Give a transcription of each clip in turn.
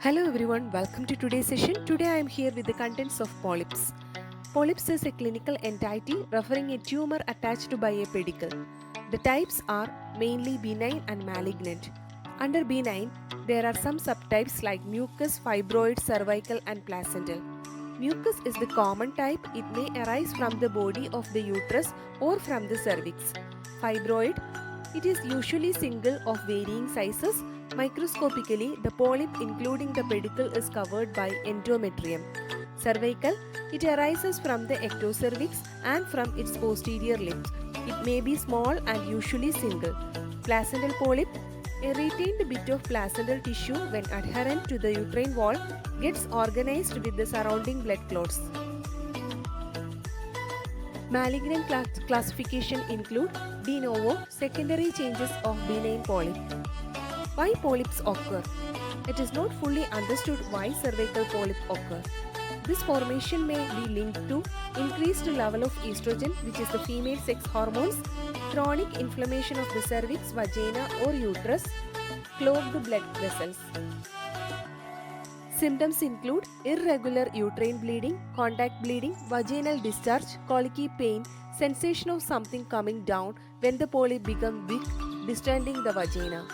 Hello everyone, welcome to today's session. Today I am here with the contents of polyps. Polyps is a clinical entity referring a tumor attached by a pedicle. The types are mainly benign and malignant. Under benign, there are some subtypes like mucus, fibroid, cervical and placental. Mucus is the common type. It may arise from the body of the uterus or from the cervix. Fibroid, it is usually single of varying sizes. Microscopically, the polyp including the pedicle is covered by endometrium. Cervical, it arises from the ectocervix and from its posterior limbs. It may be small and usually single. Placental polyp, a retained bit of placental tissue when adherent to the uterine wall gets organized with the surrounding blood clots. Malignant classification include de novo, secondary changes of benign polyp. Why polyps occur? It is not fully understood why cervical polyp occur. This formation may be linked to increased level of estrogen, which is the female sex hormones, chronic inflammation of the cervix, vagina or uterus, clogged blood vessels. Symptoms include irregular uterine bleeding, contact bleeding, vaginal discharge, colicky pain, sensation of something coming down when the polyp becomes weak, distending the vagina.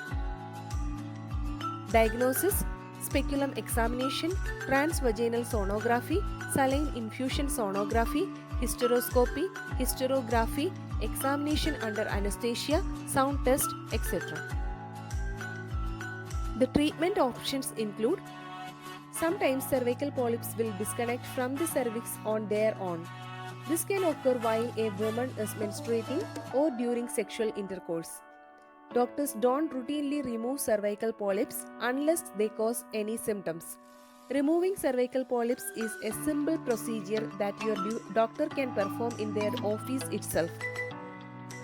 Diagnosis: speculum examination, transvaginal sonography, saline infusion sonography, hysteroscopy, hysterography, examination under anesthesia, sound test, etc. The treatment options include: sometimes cervical polyps will disconnect from the cervix on their own. This can occur while a woman is menstruating or during sexual intercourse. Doctors don't routinely remove cervical polyps unless they cause any symptoms. Removing cervical polyps is a simple procedure that your doctor can perform in their office itself,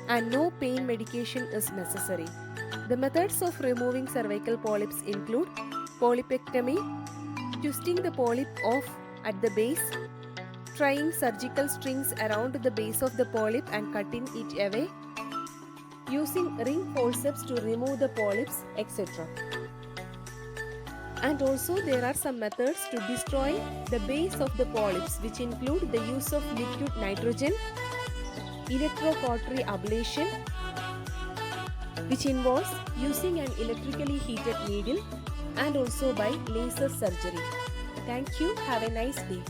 and no pain medication is necessary. The methods of removing cervical polyps include polypectomy, twisting the polyp off at the base, tying surgical strings around the base of the polyp and cutting it away, using ring forceps to remove the polyps, etc. And also there are some methods to destroy the base of the polyps, which include the use of liquid nitrogen, electrocautery ablation, which involves using an electrically heated needle, and also by laser surgery. Thank you. Have a nice day.